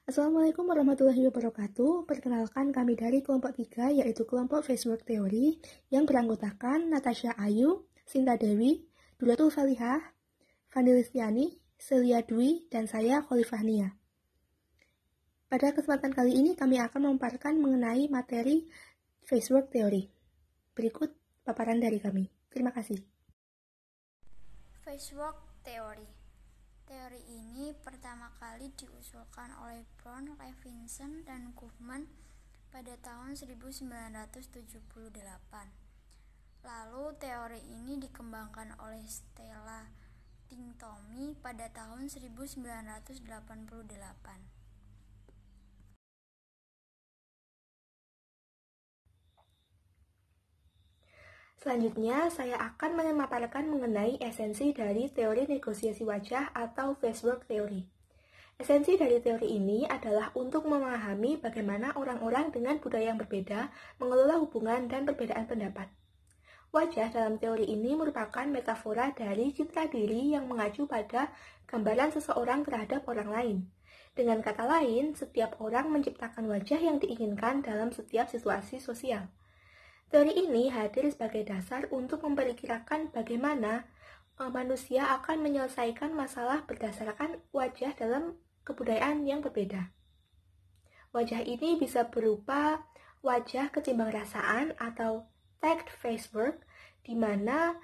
Assalamualaikum warahmatullahi wabarakatuh. Perkenalkan kami dari kelompok 3, yaitu kelompok Facebook Teori, yang beranggotakan Natasha Ayu, Sinta Dewi, Dulatul Falihah, Fani Listiani, Celia Dwi, dan saya Khalifah Nia. Pada kesempatan kali ini kami akan memaparkan mengenai materi Facebook Teori. Berikut paparan dari kami. Terima kasih. Facebook Teori. Teori ini pertama kali diusulkan oleh Brown, Levinson, dan Goffman pada tahun 1978. Lalu teori ini dikembangkan oleh Stella Tinctomi pada tahun 1988. Selanjutnya, saya akan memaparkan mengenai esensi dari teori negosiasi wajah atau Facebook Theory. Esensi dari teori ini adalah untuk memahami bagaimana orang-orang dengan budaya yang berbeda mengelola hubungan dan perbedaan pendapat. Wajah dalam teori ini merupakan metafora dari citra diri yang mengacu pada gambaran seseorang terhadap orang lain. Dengan kata lain, setiap orang menciptakan wajah yang diinginkan dalam setiap situasi sosial. Teori ini hadir sebagai dasar untuk memperkirakan bagaimana manusia akan menyelesaikan masalah berdasarkan wajah dalam kebudayaan yang berbeda. Wajah ini bisa berupa wajah ketimbang rasaan atau tagged facework, di mana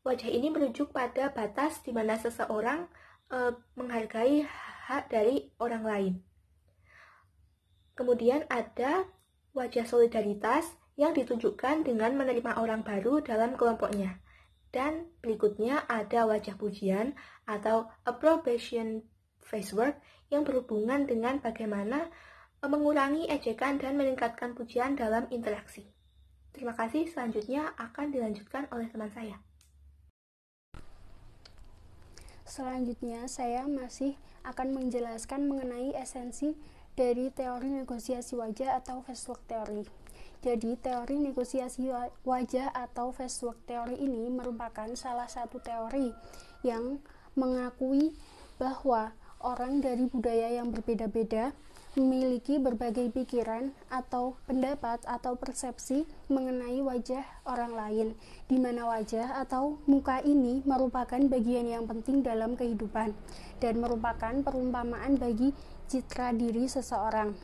wajah ini merujuk pada batas di mana seseorang menghargai hak dari orang lain. Kemudian ada wajah solidaritas yang ditunjukkan dengan menerima orang baru dalam kelompoknya. Dan berikutnya ada wajah pujian atau approbation facework yang berhubungan dengan bagaimana mengurangi ejekan dan meningkatkan pujian dalam interaksi. Terima kasih, selanjutnya akan dilanjutkan oleh teman saya. Selanjutnya, saya masih akan menjelaskan mengenai esensi dari teori negosiasi wajah atau Facebook Theory. Jadi, teori negosiasi wajah atau Facebook Theory ini merupakan salah satu teori yang mengakui bahwa orang dari budaya yang berbeda-beda memiliki berbagai pikiran atau pendapat atau persepsi mengenai wajah orang lain, di mana wajah atau muka ini merupakan bagian yang penting dalam kehidupan dan merupakan perumpamaan bagi citra diri seseorang,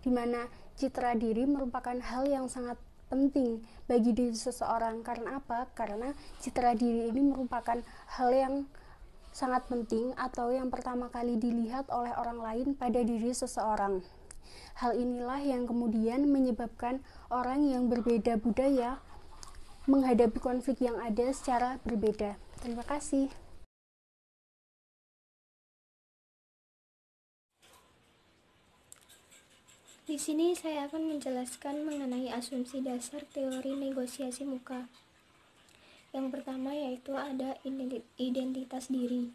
di mana citra diri merupakan hal yang sangat penting bagi diri seseorang. Karena apa? Karena citra diri ini merupakan hal yang sangat penting atau yang pertama kali dilihat oleh orang lain pada diri seseorang. Hal inilah yang kemudian menyebabkan orang yang berbeda budaya menghadapi konflik yang ada secara berbeda. Terima kasih. Di sini saya akan menjelaskan mengenai asumsi dasar teori negosiasi muka. Yang pertama yaitu ada identitas diri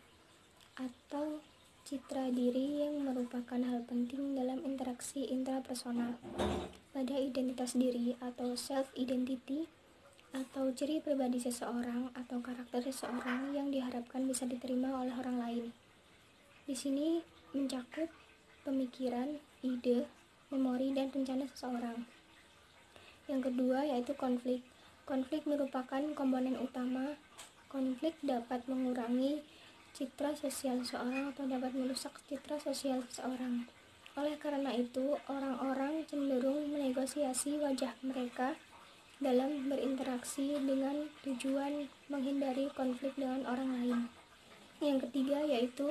atau citra diri yang merupakan hal penting dalam interaksi intrapersonal. Pada identitas diri atau self-identity atau ciri pribadi seseorang atau karakter seseorang yang diharapkan bisa diterima oleh orang lain. Di sini mencakup pemikiran, ide, memori, dan rencana seseorang. Yang kedua yaitu konflik. Konflik merupakan komponen utama. Konflik dapat mengurangi citra sosial seseorang atau dapat merusak citra sosial seseorang. Oleh karena itu, orang-orang cenderung menegosiasi wajah mereka dalam berinteraksi dengan tujuan menghindari konflik dengan orang lain. Yang ketiga yaitu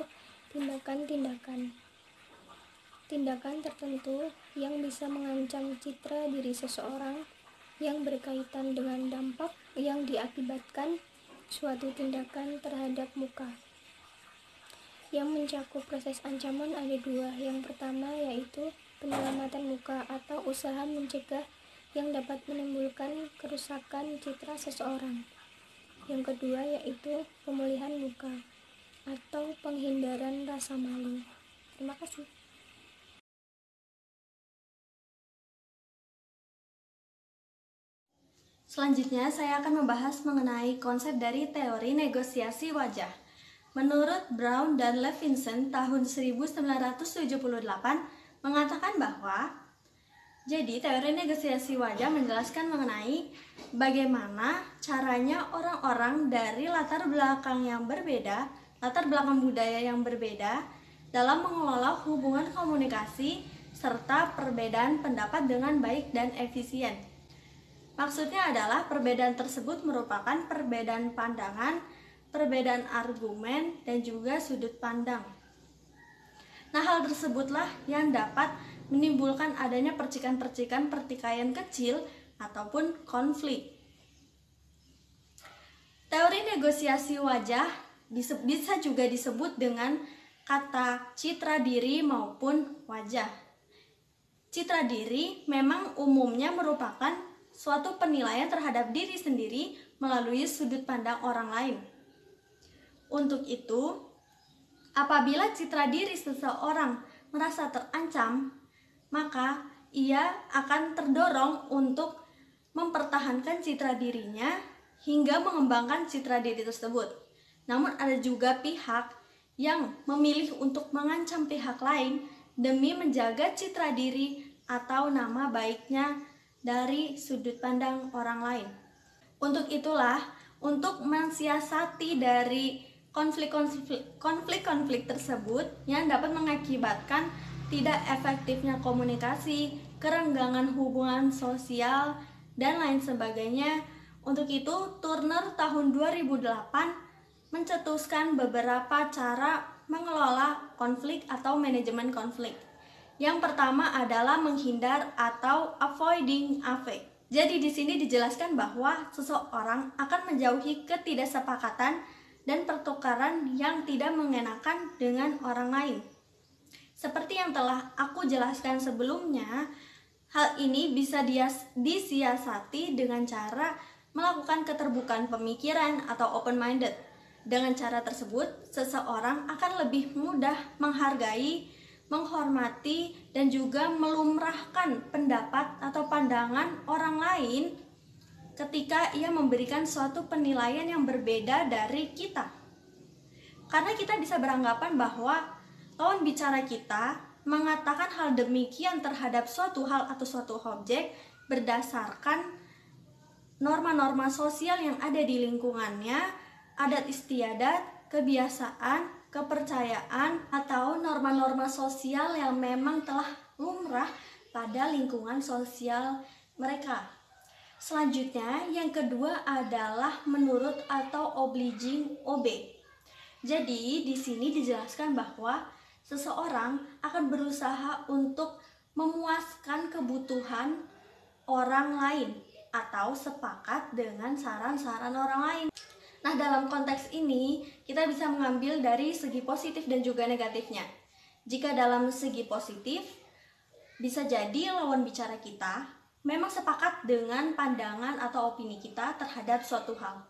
tindakan-tindakan. Tindakan tertentu yang bisa mengancam citra diri seseorang yang berkaitan dengan dampak yang diakibatkan suatu tindakan terhadap muka. Yang mencakup proses ancaman ada dua. Yang pertama yaitu penyelamatan muka atau usaha mencegah yang dapat menimbulkan kerusakan citra seseorang. Yang kedua yaitu pemulihan muka atau penghindaran rasa malu. Terima kasih. Selanjutnya, saya akan membahas mengenai konsep dari teori negosiasi wajah. Menurut Brown dan Levinson tahun 1978, mengatakan bahwa jadi teori negosiasi wajah menjelaskan mengenai bagaimana caranya orang-orang dari latar belakang yang berbeda, latar belakang budaya yang berbeda dalam mengelola hubungan komunikasi serta perbedaan pendapat dengan baik dan efisien. Maksudnya adalah perbedaan tersebut merupakan perbedaan pandangan, perbedaan argumen, dan juga sudut pandang. Nah, hal tersebutlah yang dapat menimbulkan adanya percikan-percikan pertikaian kecil ataupun konflik. Teori negosiasi wajah bisa juga disebut dengan kata citra diri maupun wajah. Citra diri memang umumnya merupakan suatu penilaian terhadap diri sendiri melalui sudut pandang orang lain. Untuk itu, apabila citra diri seseorang merasa terancam, maka ia akan terdorong untuk mempertahankan citra dirinya hingga mengembangkan citra diri tersebut. Namun ada juga pihak yang memilih untuk mengancam pihak lain demi menjaga citra diri atau nama baiknya dari sudut pandang orang lain. Untuk itulah, untuk mensiasati dari konflik-konflik tersebut yang dapat mengakibatkan tidak efektifnya komunikasi, kerenggangan hubungan sosial, dan lain sebagainya. Untuk itu, Turner tahun 2008 mencetuskan beberapa cara mengelola konflik atau manajemen konflik. Yang pertama adalah menghindar atau avoiding affect. Jadi di sini dijelaskan bahwa seseorang akan menjauhi ketidaksepakatan dan pertukaran yang tidak mengenakan dengan orang lain. Seperti yang telah aku jelaskan sebelumnya, hal ini bisa disiasati dengan cara melakukan keterbukaan pemikiran atau open-minded. Dengan cara tersebut, seseorang akan lebih mudah menghargai, menghormati, dan juga melumrahkan pendapat atau pandangan orang lain ketika ia memberikan suatu penilaian yang berbeda dari kita. Karena kita bisa beranggapan bahwa lawan bicara kita mengatakan hal demikian terhadap suatu hal atau suatu objek berdasarkan norma-norma sosial yang ada di lingkungannya, adat istiadat, kebiasaan, kepercayaan, atau norma-norma sosial yang memang telah lumrah pada lingkungan sosial mereka. Selanjutnya, yang kedua adalah menurut atau obliging obey. Jadi, di sini dijelaskan bahwa seseorang akan berusaha untuk memuaskan kebutuhan orang lain atau sepakat dengan saran-saran orang lain. Nah, dalam konteks ini, kita bisa mengambil dari segi positif dan juga negatifnya. Jika dalam segi positif, bisa jadi lawan bicara kita memang sepakat dengan pandangan atau opini kita terhadap suatu hal.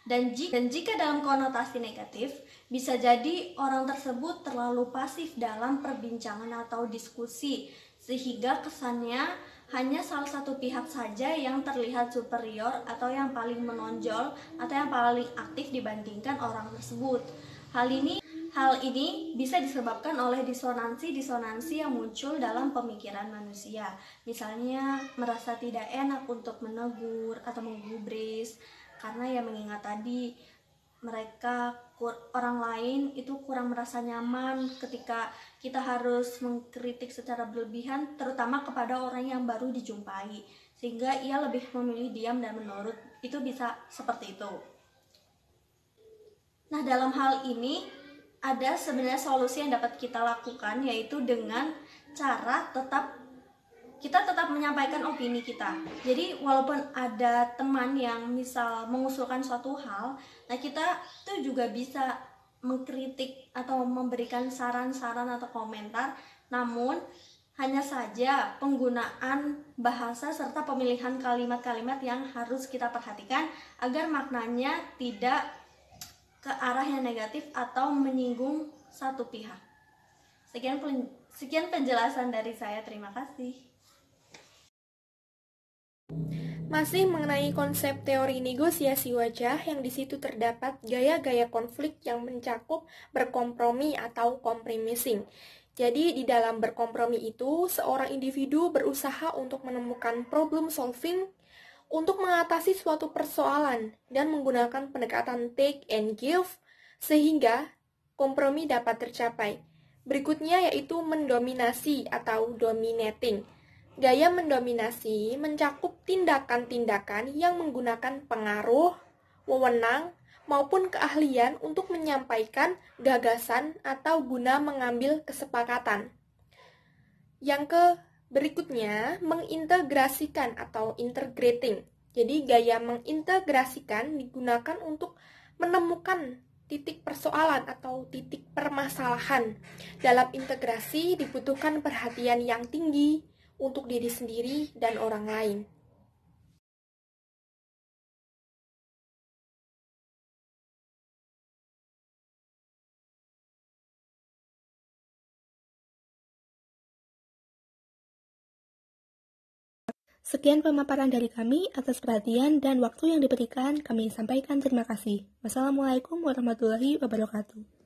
Dan jika dalam konotasi negatif, bisa jadi orang tersebut terlalu pasif dalam perbincangan atau diskusi, sehingga kesannya hanya salah satu pihak saja yang terlihat superior atau yang paling menonjol atau yang paling aktif dibandingkan orang tersebut. Hal ini bisa disebabkan oleh disonansi yang muncul dalam pemikiran manusia. Misalnya merasa tidak enak untuk menegur atau menggubris karena ya mengingat tadi orang lain itu kurang merasa nyaman ketika kita harus mengkritik secara berlebihan, terutama kepada orang yang baru dijumpai, sehingga ia lebih memilih diam dan menurut. Itu bisa seperti itu. Nah, dalam hal ini ada sebenarnya solusi yang dapat kita lakukan, yaitu dengan cara kita tetap menyampaikan opini kita. Jadi walaupun ada teman yang misal mengusulkan suatu hal, nah kita tuh juga bisa mengkritik atau memberikan saran-saran atau komentar, namun hanya saja penggunaan bahasa serta pemilihan kalimat-kalimat yang harus kita perhatikan agar maknanya tidak ke arah yang negatif atau menyinggung satu pihak. Sekian penjelasan dari saya, terima kasih. Masih mengenai konsep teori negosiasi wajah, yang di situ terdapat gaya-gaya konflik yang mencakup berkompromi atau compromising. Jadi di dalam berkompromi itu, seorang individu berusaha untuk menemukan problem solving untuk mengatasi suatu persoalan dan menggunakan pendekatan take and give sehingga kompromi dapat tercapai. Berikutnya yaitu mendominasi atau dominating. Gaya mendominasi mencakup tindakan-tindakan yang menggunakan pengaruh, wewenang, maupun keahlian untuk menyampaikan gagasan atau guna mengambil kesepakatan. Yang berikutnya, mengintegrasikan atau integrating. Jadi gaya mengintegrasikan digunakan untuk menemukan titik persoalan atau titik permasalahan. Dalam integrasi dibutuhkan perhatian yang tinggi untuk diri sendiri dan orang lain. Sekian pemaparan dari kami. Atas perhatian dan waktu yang diberikan, kami sampaikan terima kasih. Wassalamualaikum warahmatullahi wabarakatuh.